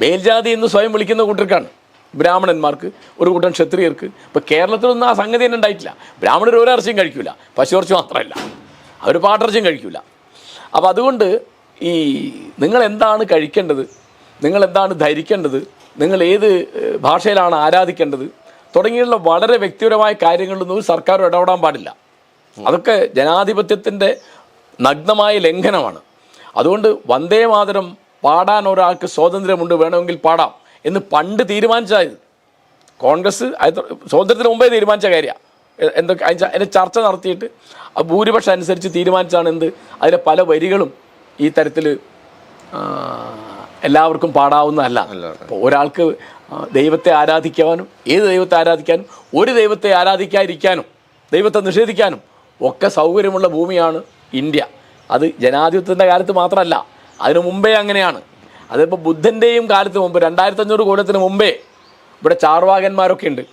മേൽജാതി എന്ന് സ്വയം വിളിക്കുന്ന കൂട്ടർക്കാണ്. ബ്രാഹ്മണന്മാർക്ക്, ഒരു കൂട്ടം ക്ഷത്രിയർക്ക്. ഇപ്പോൾ കേരളത്തിലൊന്നും ആ സംഗതി തന്നെ ഉണ്ടായിട്ടില്ല. ബ്രാഹ്മണർ ഒരു ഇറച്ചിയും കഴിക്കില്ല, പശു കുറച്ച് മാത്രമല്ല, അവർ പാട്ടിറച്ചിയും കഴിക്കില്ല. അപ്പോൾ അതുകൊണ്ട് ഈ നിങ്ങൾ എന്താണ് കഴിക്കേണ്ടത്, നിങ്ങൾ എന്താണ് ധരിക്കേണ്ടത്, നിങ്ങൾ ഏത് ഭാഷയിലാണ് ആരാധിക്കേണ്ടത് തുടങ്ങിയുള്ള വളരെ വ്യക്തിപരമായ കാര്യങ്ങളിലൊന്നും സർക്കാർ ഇടപെടാൻ പാടില്ല. അതൊക്കെ ജനാധിപത്യത്തിൻ്റെ നഗ്നമായ ലംഘനമാണ്. അതുകൊണ്ട് വന്ദേ മാതരം പാടാൻ ഒരാൾക്ക് സ്വാതന്ത്ര്യമുണ്ട്, വേണമെങ്കിൽ പാടാം എന്ന് പണ്ട് തീരുമാനിച്ചത് കോൺഗ്രസ് സ്വാതന്ത്ര്യത്തിന് മുമ്പേ തീരുമാനിച്ച കാര്യമാണ്. എന്തൊക്കെ അതിൻ്റെ ചർച്ച നടത്തിയിട്ട് ഭൂരിപക്ഷം അനുസരിച്ച് തീരുമാനിച്ചാണ് എന്ത്, അതിലെ പല വരികളും ഈ തരത്തിൽ എല്ലാവർക്കും പാടാവുന്നതല്ല. അപ്പോൾ ഒരാൾക്ക് ദൈവത്തെ ആരാധിക്കാനും ഏത് ദൈവത്തെ ആരാധിക്കാനും ഒരു ദൈവത്തെ ആരാധിക്കാതിരിക്കാനും ദൈവത്തെ നിഷേധിക്കാനും ഒക്കെ സൗകര്യമുള്ള ഭൂമിയാണ് ഇന്ത്യ. അത് ജനാധിപത്യത്തിൻ്റെ കാലത്ത് മാത്രമല്ല, അതിനു മുമ്പേ അങ്ങനെയാണ്. അതിപ്പോൾ ബുദ്ധൻ്റെയും കാലത്ത് മുമ്പ് 2500 കൊല്ലത്തിന് മുമ്പേ ഇവിടെ ചാർവാകന്മാരൊക്കെ ഉണ്ട്.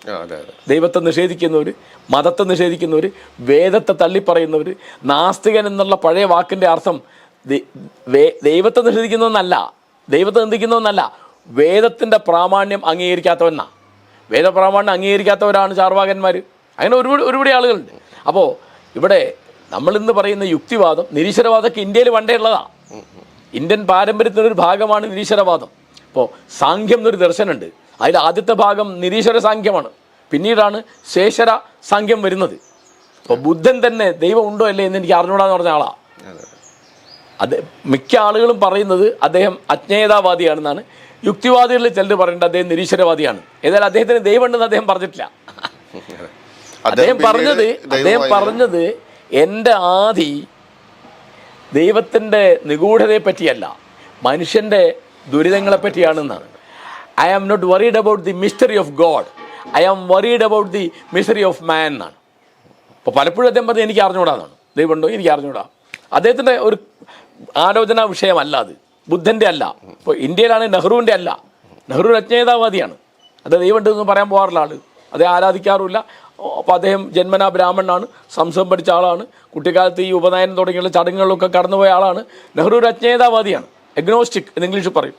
ദൈവത്തെ നിഷേധിക്കുന്നവർ, മതത്തെ നിഷേധിക്കുന്നവർ, വേദത്തെ തള്ളിപ്പറയുന്നവർ. നാസ്തികൻ എന്നുള്ള പഴയ വാക്കിൻ്റെ അർത്ഥം ദൈവത്തെ നിഷേധിക്കുന്നതെന്നല്ല, ദൈവത്തെ നിന്ദിക്കുന്നതെന്നല്ല, വേദത്തിൻ്റെ പ്രാമാണ്യം അംഗീകരിക്കാത്തവനാ. വേദപ്രാമാണ്യം അംഗീകരിക്കാത്തവരാണ് ചാർവാകന്മാർ. അങ്ങനെ ഒരുപാട് ആളുകളുണ്ട്. അപ്പോൾ ഇവിടെ നമ്മളിന്ന് പറയുന്ന യുക്തിവാദം, നിരീശ്വരവാദമൊക്കെ ഇന്ത്യയിൽ പണ്ടേ ഉള്ളതാണ്. ഇന്ത്യൻ പാരമ്പര്യത്തിനൊരു ഭാഗമാണ് നിരീശ്വരവാദം. ഇപ്പോൾ സാഖ്യം എന്നൊരു ദർശനമുണ്ട്. അതിൽ ആദ്യത്തെ ഭാഗം നിരീശ്വര സാഖ്യമാണ്, പിന്നീടാണ് ശേഷര സാഖ്യം വരുന്നത്. അപ്പോൾ ബുദ്ധൻ തന്നെ ദൈവം ഉണ്ടോ അല്ലേ എന്ന് എനിക്ക് അറിഞ്ഞൂടാന്ന് പറഞ്ഞ ആളാണ്. അത് മിക്ക ആളുകളും പറയുന്നത് അദ്ദേഹം അജ്ഞേയതാവാദിയാണെന്നാണ്. യുക്തിവാദികളിൽ ചിലർ പറയുന്നത് അദ്ദേഹം നിരീശ്വരവാദിയാണ്. ഏതായാലും അദ്ദേഹത്തിന് ദൈവം ഉണ്ടെന്ന് അദ്ദേഹം പറഞ്ഞിട്ടില്ല. അദ്ദേഹം പറഞ്ഞത് എൻ്റെ ആദി ദൈവത്തിൻ്റെ നിഗൂഢതയെ പറ്റിയല്ല, മനുഷ്യൻ്റെ ദുരിതങ്ങളെ പറ്റിയാണെന്നാണ്. I am not worried about the mystery of God, I am worried about the mystery of man എന്നാണ്. അപ്പോൾ പലപ്പോഴും അദ്ദേഹം പറഞ്ഞത് എനിക്ക് അറിഞ്ഞുകൂടാന്നാണ്. ദൈവമുണ്ടോ എനിക്ക് അറിഞ്ഞുകൂടാ. അദ്ദേഹത്തിൻ്റെ ഒരു ആലോചനാ വിഷയമല്ല അത്, ബുദ്ധൻ്റെ അല്ല. ഇപ്പോൾ ഇന്ത്യയിലാണ് നെഹ്റുവിൻ്റെ അല്ല. നെഹ്റു അജ്ഞേയതാവാദിയാണ്. അത് ദൈവമുണ്ടെന്ന് പറയാൻ പോകാറില്ല ആൾ, അദ്ദേഹം ആരാധിക്കാറുമില്ല. അപ്പോൾ അദ്ദേഹം ജന്മനാ ബ്രാഹ്മണനാണ്, സംസ്കൃതം പഠിച്ച ആളാണ്, കുട്ടിക്കാലത്ത് ഈ ഉപനയനം തുടങ്ങിയുള്ള ചടങ്ങുകളിലൊക്കെ കടന്നുപോയ ആളാണ്. നെഹ്റു ഒരു അജ്ഞേയതാവാദിയാണ്, എഗ്നോസ്റ്റിക് എന്ന് ഇംഗ്ലീഷിൽ പറയും,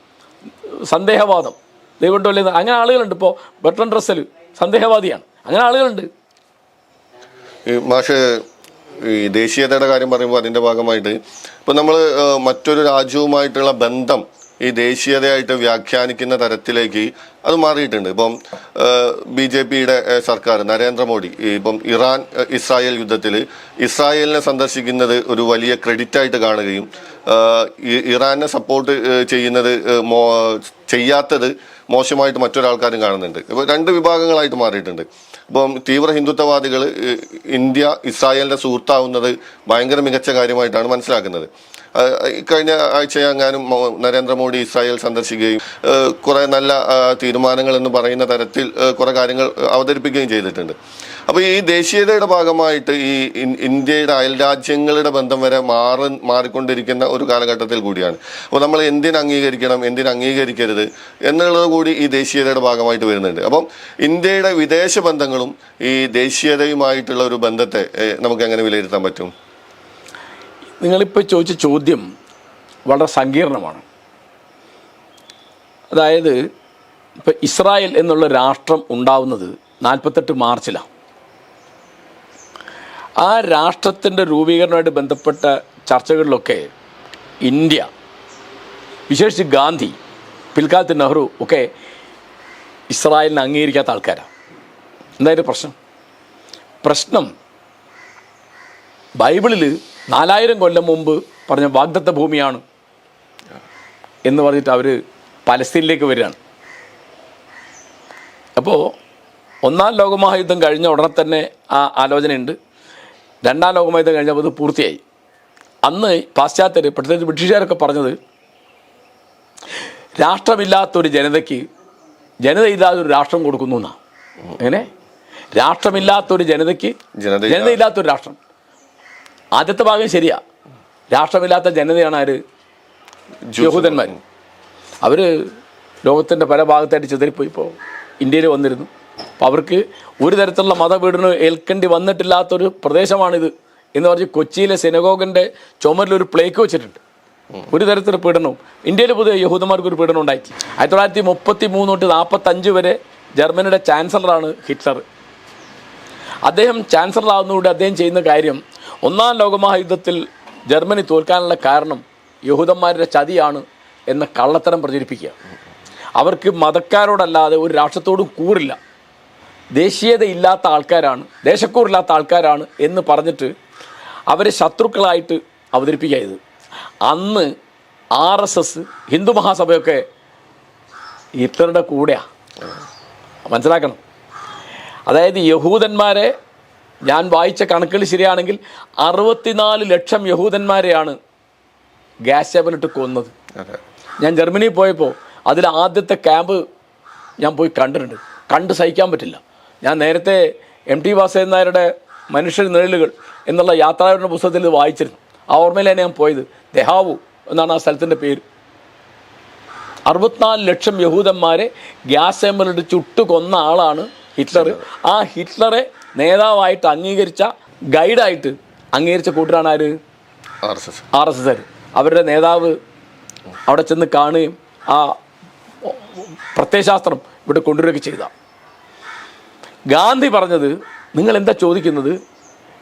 സന്ദേഹവാദം, ദൈവമുണ്ടോ അല്ലേ. അങ്ങനെ ആളുകളുണ്ട്. ഇപ്പോൾ ബെർട്രൻ റസ്സൽ സന്ദേഹവാദിയാണ്. അങ്ങനെ ആളുകളുണ്ട്. മാഷ് ഈ ദേശീയതയുടെ കാര്യം പറയുമ്പോൾ അതിൻ്റെ ഭാഗമായിട്ട് ഇപ്പം നമ്മൾ മറ്റൊരു രാജ്യവുമായിട്ടുള്ള ബന്ധം ഈ ദേശീയതയായിട്ട് വ്യാഖ്യാനിക്കുന്ന തരത്തിലേക്ക് അത് മാറിയിട്ടുണ്ട്. ഇപ്പം BJPയുടെ സർക്കാർ നരേന്ദ്രമോദി ഇപ്പം ഇറാൻ ഇസ്രായേൽ യുദ്ധത്തിൽ ഇസ്രായേലിനെ സന്ദർശിക്കുന്നത് ഒരു വലിയ ക്രെഡിറ്റായിട്ട് കാണുകയും ഇറാനെ സപ്പോർട്ട് ചെയ്യാത്തത് മോശമായിട്ട് മറ്റൊരാൾക്കാരും കാണുന്നുണ്ട്. ഇപ്പോൾ രണ്ട് വിഭാഗങ്ങളായിട്ട് മാറിയിട്ടുണ്ട്. ഇപ്പം തീവ്ര ഹിന്ദുത്വവാദികൾ ഇന്ത്യ ഇസ്രായേലിൻ്റെ സുഹൃത്താവുന്നത് ഭയങ്കര മികച്ച കാര്യമായിട്ടാണ് മനസ്സിലാക്കുന്നത്. കഴിഞ്ഞ ആഴ്ചയെങ്ങാനും നരേന്ദ്രമോദി ഇസ്രായേൽ സന്ദർശിക്കുകയും കുറെ നല്ല തീരുമാനങ്ങൾ എന്ന് പറയുന്ന തരത്തിൽ കുറെ കാര്യങ്ങൾ അവതരിപ്പിക്കുകയും ചെയ്തിട്ടുണ്ട്. അപ്പോൾ ഈ ദേശീയതയുടെ ഭാഗമായിട്ട് ഈ ഇന്ത്യയുടെ അയൽരാജ്യങ്ങളുടെ ബന്ധം വരെ മാറിക്കൊണ്ടിരിക്കുന്ന ഒരു കാലഘട്ടത്തിൽ കൂടിയാണ്. അപ്പോൾ നമ്മൾ എന്തിനംഗീകരിക്കണം, എന്തിനംഗീകരിക്കരുത് എന്നുള്ളത് കൂടി ഈ ദേശീയതയുടെ ഭാഗമായിട്ട് വരുന്നുണ്ട്. അപ്പം ഇന്ത്യയുടെ വിദേശ ബന്ധങ്ങളും ഈ ദേശീയതയുമായിട്ടുള്ള ഒരു ബന്ധത്തെ നമുക്ക് എങ്ങനെ വിലയിരുത്താൻ പറ്റും? നിങ്ങളിപ്പോൾ ചോദിച്ച ചോദ്യം വളരെ സങ്കീർണമാണ്. അതായത് ഇപ്പോൾ ഇസ്രായേൽ എന്നുള്ള രാഷ്ട്രം ഉണ്ടാവുന്നത് 48 മാർച്ചിലാണ്. ആ രാഷ്ട്രത്തിൻ്റെ രൂപീകരണവുമായിട്ട് ബന്ധപ്പെട്ട ചർച്ചകളിലൊക്കെ ഇന്ത്യ, വിശേഷിച്ച് ഗാന്ധി, പിൽക്കാലത്ത് നെഹ്റു ഒക്കെ ഇസ്രായേലിനെ അംഗീകരിക്കാത്ത ആൾക്കാരാണ്. എന്തായാലും പ്രശ്നം ബൈബിളിൽ 4000 കൊല്ലം മുമ്പ് പറഞ്ഞ വാഗ്ദത്ത ഭൂമിയാണ് എന്ന് പറഞ്ഞിട്ട് അവർ പലസ്തീനിലേക്ക് വരികയാണ്. അപ്പോൾ ഒന്നാം ലോകമഹായുദ്ധം കഴിഞ്ഞ ഉടനെ തന്നെ ആ ആലോചനയുണ്ട്. രണ്ടാം ലോകമഹായുദ്ധം കഴിഞ്ഞപ്പോൾ അത് പൂർത്തിയായി. അന്ന് പാശ്ചാത്യർ, പ്രത്യേകിച്ച് ബ്രിട്ടീഷുകാരൊക്കെ പറഞ്ഞത് രാഷ്ട്രമില്ലാത്തൊരു ജനതയ്ക്ക് ജനതയില്ലാത്തൊരു രാഷ്ട്രം കൊടുക്കുന്നു എന്നാണ്. അങ്ങനെ രാഷ്ട്രമില്ലാത്തൊരു ജനതയ്ക്ക് ജനതയില്ലാത്തൊരു രാഷ്ട്രം. ആദ്യത്തെ ഭാഗം ശരിയാ. രാഷ്ട്രമില്ലാത്ത ജനതയാണ് ആര്? യഹൂദന്മാർ. അവർ ലോകത്തിൻ്റെ പല ഭാഗത്തായിട്ട് ചിതറിപ്പോയി ഇപ്പോൾ ഇന്ത്യയിൽ വന്നിരുന്നു. അപ്പോൾ അവർക്ക് ഒരു തരത്തിലുള്ള മതപീഡനം ഏൽക്കേണ്ടി വന്നിട്ടില്ലാത്തൊരു പ്രദേശമാണിത് എന്ന് പറഞ്ഞ് കൊച്ചിയിലെ സിനഗോഗിൻ്റെ ചുമരിലൊരു പ്ലേക്ക് വെച്ചിട്ടുണ്ട്. ഒരു തരത്തിലുള്ള പീഡനവും ഇന്ത്യയിൽ പൊതുവെ യഹൂദന്മാർക്ക് ഒരു പീഡനം ഉണ്ടായി. 1933 തൊട്ട് 1945 വരെ ജർമ്മനിയുടെ ചാൻസലറാണ് ഹിറ്റ്ലർ. അദ്ദേഹം ചാൻസലറാകുന്നതോടെ അദ്ദേഹം ചെയ്യുന്ന കാര്യം, ഒന്നാം ലോകമഹായുദ്ധത്തിൽ ജർമ്മനി തോൽക്കാനുള്ള കാരണം യഹൂദന്മാരുടെ ചതിയാണ് എന്ന കള്ളത്തരം പ്രചരിപ്പിക്കുക. അവർക്ക് മതക്കാരോടല്ലാതെ ഒരു രാഷ്ട്രത്തോടും കൂറില്ല, ദേശീയതയില്ലാത്ത ആൾക്കാരാണ്, ദേശക്കൂറില്ലാത്ത ആൾക്കാരാണ് എന്ന് പറഞ്ഞിട്ട് അവരെ ശത്രുക്കളായിട്ട് അവതരിപ്പിക്കുക. ഇത് അന്ന് RSS, ഹിന്ദു മഹാസഭയൊക്കെ ഹിറ്റ്ലറുടെ കൂടെയാണ്. മനസ്സിലാക്കണം. അതായത് യഹൂദന്മാരെ, ഞാൻ വായിച്ച കണക്കുകൾ ശരിയാണെങ്കിൽ 64 ലക്ഷം യഹൂദന്മാരെയാണ് ഗ്യാസ് ചേമ്പലിട്ട് കൊന്നത്. ഞാൻ ജർമ്മനിയിൽ പോയപ്പോൾ അതിൽ ആദ്യത്തെ ക്യാമ്പ് ഞാൻ പോയി കണ്ടിട്ടുണ്ട്. കണ്ട് സഹിക്കാൻ പറ്റില്ല. ഞാൻ നേരത്തെ MT വാസുദേവൻ നായരുടെ മനുഷ്യ നിഴലുകൾ എന്നുള്ള യാത്രാവിവരണ പുസ്തകത്തിൽ ഇത് വായിച്ചിരുന്നു. ആ ഓർമ്മയിലാണ് ഞാൻ പോയത്. ദെഹാവു എന്നാണ് ആ സ്ഥലത്തിൻ്റെ പേര്. 64 ലക്ഷം യഹൂദന്മാരെ ഗ്യാസ് ചേമ്പലിട്ട് ചുട്ടു കൊന്ന ആളാണ് ഹിറ്റ്ലർ. ആ ഹിറ്റ്ലറെ നേതാവായിട്ട് അംഗീകരിച്ച, ഗൈഡായിട്ട് അംഗീകരിച്ച കൂട്ടരാണ് ആര്? RSS. അവരുടെ നേതാവ് അവിടെ ചെന്ന് കാണുകയും ആ പ്രത്യയശാസ്ത്രം ഇവിടെ കൊണ്ടുവരികയൊക്കെ ചെയ്ത ഗാന്ധി പറഞ്ഞത്, നിങ്ങൾ എന്താ ചോദിക്കുന്നത്?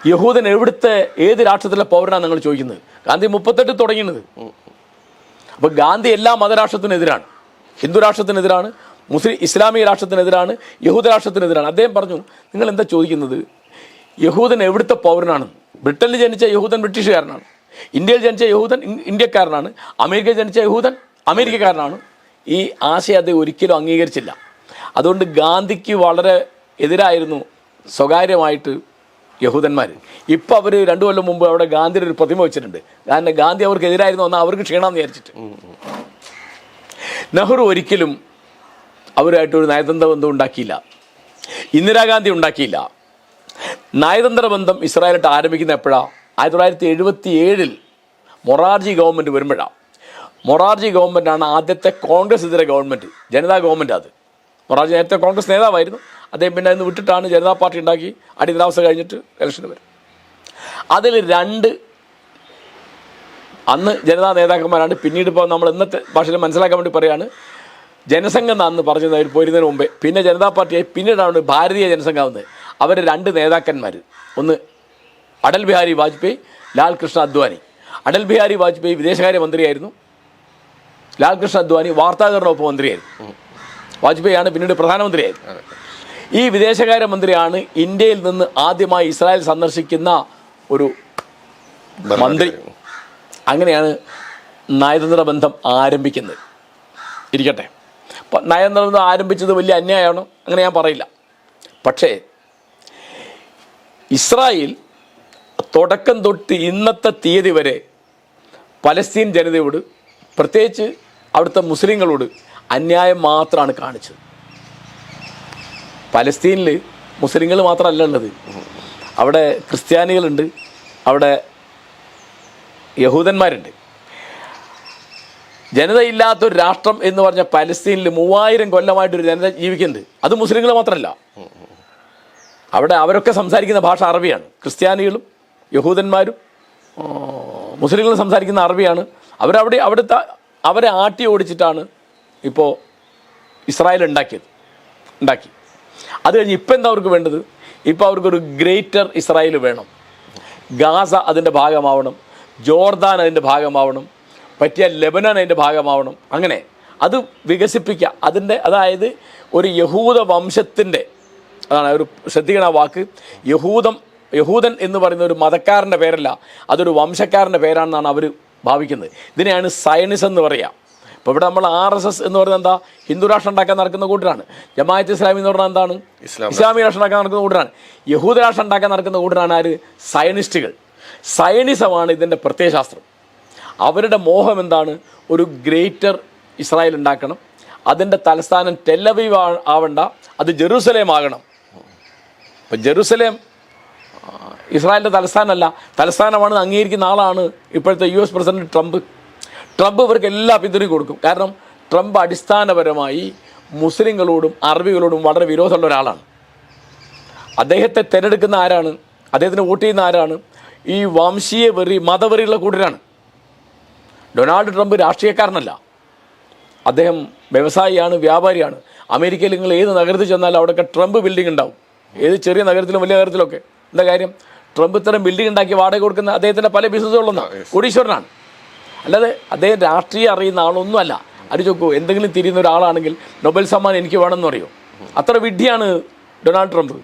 യഹൂദൻ എവിടുത്തെ ഏത് രാഷ്ട്രത്തിലെ പൗരനാണ് നിങ്ങൾ ചോദിക്കുന്നത്? ഗാന്ധി 38 തുടങ്ങിയത്. അപ്പോൾ ഗാന്ധി എല്ലാ മതരാഷ്ട്രത്തിനെതിരാണ്. ഹിന്ദു രാഷ്ട്രത്തിനെതിരാണ്, ഇസ്ലാമിക രാഷ്ട്രത്തിനെതിരാണ്, യഹൂദ രാഷ്ട്രത്തിനെതിരാണ്. അദ്ദേഹം പറഞ്ഞു, നിങ്ങൾ എന്താ ചോദിക്കുന്നത്? യഹൂദൻ എവിടുത്തെ പൗരനാണ്? ബ്രിട്ടനിൽ ജനിച്ച യഹൂദൻ ബ്രിട്ടീഷുകാരനാണ്, ഇന്ത്യയിൽ ജനിച്ച യഹൂദൻ ഇന്ത്യക്കാരനാണ്, അമേരിക്കയിൽ ജനിച്ച യഹൂദൻ അമേരിക്കക്കാരനാണ്. ഈ ആശയം അദ്ദേഹം ഒരിക്കലും അംഗീകരിച്ചില്ല. അതുകൊണ്ട് ഗാന്ധിക്ക് വളരെ എതിരായിരുന്നു സ്വകാര്യമായിട്ട് യഹൂദന്മാർ. ഇപ്പോൾ അവർ 2 കൊല്ലം മുമ്പ് അവിടെ ഗാന്ധിയുടെ ഒരു പ്രതിമ വെച്ചിട്ടുണ്ട്. കാരണം ഗാന്ധി അവർക്ക് എതിരായിരുന്നു, എന്നാൽ അവർക്ക് ക്ഷീണമെന്ന് വിചാരിച്ചിട്ട്. നെഹ്റു ഒരിക്കലും അവരുമായിട്ടൊരു നയതന്ത്ര ബന്ധം ഉണ്ടാക്കിയില്ല. ഇന്ദിരാഗാന്ധി ഉണ്ടാക്കിയില്ല. നയതന്ത്ര ബന്ധം ഇസ്രായേലായിട്ട് ആരംഭിക്കുന്ന എപ്പോഴാണ്? 1977 മൊറാർജി ഗവൺമെൻറ് വരുമ്പോഴാണ്. മൊറാർജി ഗവൺമെൻറ്റാണ് ആദ്യത്തെ കോൺഗ്രസ് ഇതര ഗവൺമെൻറ്, ജനതാ ഗവൺമെൻറ്. അത് മൊറാർജി നേരത്തെ കോൺഗ്രസ് നേതാവായിരുന്നു. അദ്ദേഹം പിന്നെ അതിന് വിട്ടിട്ടാണ് ജനതാ പാർട്ടി ഉണ്ടാക്കി അടിയന്തരാവസ്ഥ കഴിഞ്ഞിട്ട് ഇലക്ഷന് വരും. അതിൽ 2 അന്ന് ജനതാ നേതാക്കന്മാരാണ്. പിന്നീട് ഇപ്പോൾ നമ്മൾ ഇന്നത്തെ ഭാഷയിൽ മനസ്സിലാക്കാൻ വേണ്ടി പറയുകയാണ്, ജനസംഘം എന്നാന്ന് പറഞ്ഞത് അവർ പോരുന്നതിന് മുമ്പേ. പിന്നെ ജനതാ പാർട്ടിയായി പിന്നീടാണ് ഭാരതീയ ജനസംഘാവുന്നത്. അവർ 2 നേതാക്കന്മാർ, ഒന്ന് അടൽ ബിഹാരി വാജ്പേയി, ലാൽ കൃഷ്ണ അദ്വാനി. അടൽ ബിഹാരി വാജ്പേയി വിദേശകാര്യ മന്ത്രിയായിരുന്നു, ലാൽ കൃഷ്ണ അദ്വാനി വാർത്താകരണ വകുപ്പ് മന്ത്രിയായിരുന്നു. വാജ്പേയിയാണ് പിന്നീട് പ്രധാനമന്ത്രിയായത്. ഈ വിദേശകാര്യ മന്ത്രിയാണ് ഇന്ത്യയിൽ നിന്ന് ആദ്യമായി ഇസ്രായേൽ സന്ദർശിക്കുന്ന ഒരു മന്ത്രി. അങ്ങനെയാണ് നയതന്ത്ര ബന്ധം ആരംഭിക്കുന്നത്. ഇരിക്കട്ടെ, നയതന്ത്ര ബന്ധം ആരംഭിച്ചത് വലിയ അന്യായമാണോ? അങ്ങനെ ഞാൻ പറയില്ല. പക്ഷേ ഇസ്രായേൽ തുടക്കം തൊട്ട് ഇന്നത്തെ തീയതി വരെ പലസ്തീൻ ജനതയോട്, പ്രത്യേകിച്ച് അവിടുത്തെ മുസ്ലിങ്ങളോട് അന്യായം മാത്രമാണ് കാണിച്ചത്. പലസ്തീനിൽ മുസ്ലിങ്ങൾ മാത്രമല്ല ഉള്ളത്, അവിടെ ക്രിസ്ത്യാനികളുണ്ട്, അവിടെ യഹൂദന്മാരുണ്ട്. ജനതയില്ലാത്തൊരു രാഷ്ട്രം എന്ന് പറഞ്ഞ പലസ്തീനിൽ 3000 കൊല്ലമായിട്ടൊരു ജനത ജീവിക്കുന്നുണ്ട്. അത് മുസ്ലിങ്ങൾ മാത്രമല്ല, അവിടെ അവരൊക്കെ സംസാരിക്കുന്ന ഭാഷ അറബിയാണ്. ക്രിസ്ത്യാനികളും യഹൂദന്മാരും മുസ്ലിങ്ങളും സംസാരിക്കുന്ന അറബിയാണ്. അവരെ ആട്ടി ഓടിച്ചിട്ടാണ് ഇപ്പോൾ ഇസ്രായേൽ ഉണ്ടാക്കി. അത് കഴിഞ്ഞ് ഇപ്പം എന്താ അവർക്ക് വേണ്ടത്? ഇപ്പോൾ അവർക്കൊരു ഗ്രേറ്റർ ഇസ്രായേൽ വേണം. ഗാസ അതിൻ്റെ ഭാഗമാവണം, ജോർദാൻ അതിൻ്റെ ഭാഗമാവണം, പറ്റിയ ലെബനൻ അതിൻ്റെ ഭാഗമാവണം. അങ്ങനെ അത് വികസിപ്പിക്കുക. അതായത് ഒരു യഹൂദ വംശത്തിൻ്റെ, അതാണ് ഒരു ശ്രദ്ധിക്കണ വാക്ക്, യഹൂദൻ എന്ന് പറയുന്ന ഒരു മതക്കാരൻ്റെ പേരല്ല, അതൊരു വംശക്കാരൻ്റെ പേരാണെന്നാണ് അവർ ഭാവിക്കുന്നത്. ഇതിനെയാണ് സയനിസം എന്ന് പറയുക. ഇപ്പോൾ ഇവിടെ നമ്മൾ RSS എന്ന് പറയുന്നത് എന്താ? ഹിന്ദു രാഷ്ട്രം ഉണ്ടാക്കാൻ നടക്കുന്ന കൂട്ടരാണ്. ജമാഅത്ത് ഇസ്ലാമി എന്ന് പറഞ്ഞാൽ എന്താണ്? ഇസ്ലാമിക രാഷ്ട്രം ഉണ്ടാക്കാൻ നടക്കുന്ന കൂട്ടരാണ്. യഹൂദ രാഷ്ട്രം ഉണ്ടാക്കാൻ നടക്കുന്ന കൂട്ടരാണ് ആര്? സയനിസ്റ്റുകൾ. സയനിസമാണ് ഇതിൻ്റെ പ്രത്യയശാസ്ത്രം. അവരുടെ മോഹം എന്താണ്? ഒരു ഗ്രേറ്റർ ഇസ്രായേൽ ഉണ്ടാക്കണം. അതിൻ്റെ തലസ്ഥാനം ടെലവീവ് ആവണ്ട, അത് ജെറൂസലേം ആകണം. ഇപ്പം ജെറൂസലേം ഇസ്രായേലിൻ്റെ തലസ്ഥാനമല്ല, തലസ്ഥാനമാണ് അംഗീകരിക്കുന്ന ആളാണ് ഇപ്പോഴത്തെ US പ്രസിഡന്റ് ട്രംപ്. ഇവർക്ക് എല്ലാ പിന്തുണയും കൊടുക്കും. കാരണം ട്രംപ് അടിസ്ഥാനപരമായി മുസ്ലിങ്ങളോടും അറബികളോടും വളരെ വിരോധമുള്ള ഒരാളാണ്. അദ്ദേഹത്തെ തിരഞ്ഞെടുക്കുന്ന ആരാണ്? അദ്ദേഹത്തിന് വോട്ട് ചെയ്യുന്ന ആരാണ്? ഈ വംശീയ വെറി, മതവെറിയുള്ള കൂട്ടരാണ്. ഡൊണാൾഡ് ട്രംപ് രാഷ്ട്രീയക്കാരനല്ല, അദ്ദേഹം വ്യവസായിയാണ്, വ്യാപാരിയാണ്. അമേരിക്കയിൽ നിങ്ങൾ ഏത് നഗരത്തിൽ ചെന്നാലും അവിടെയൊക്കെ ട്രംപ് ബിൽഡിംഗ് ഉണ്ടാവും. ഏത് ചെറിയ നഗരത്തിലും വലിയ നഗരത്തിലൊക്കെ. എന്താ കാര്യം? ട്രംപ് ഇത്തരം ബിൽഡിംഗ് ഉണ്ടാക്കി വാടക കൊടുക്കുന്ന അദ്ദേഹത്തിൻ്റെ പല ബിസിനസ്സുകളൊന്നാണ്. കോടീശ്വരനാണ്. അല്ലാതെ അദ്ദേഹം രാഷ്ട്രീയം അറിയുന്ന ആളൊന്നും അല്ല. ചോക്കൂ, എന്തെങ്കിലും തിരിയുന്ന ഒരാളാണെങ്കിൽ നൊബേൽ സമ്മാനം എനിക്ക് വേണമെന്ന് പറയും. അത്ര വിഡ്ഢിയാണ് ഡൊണാൾഡ് ട്രംപ്.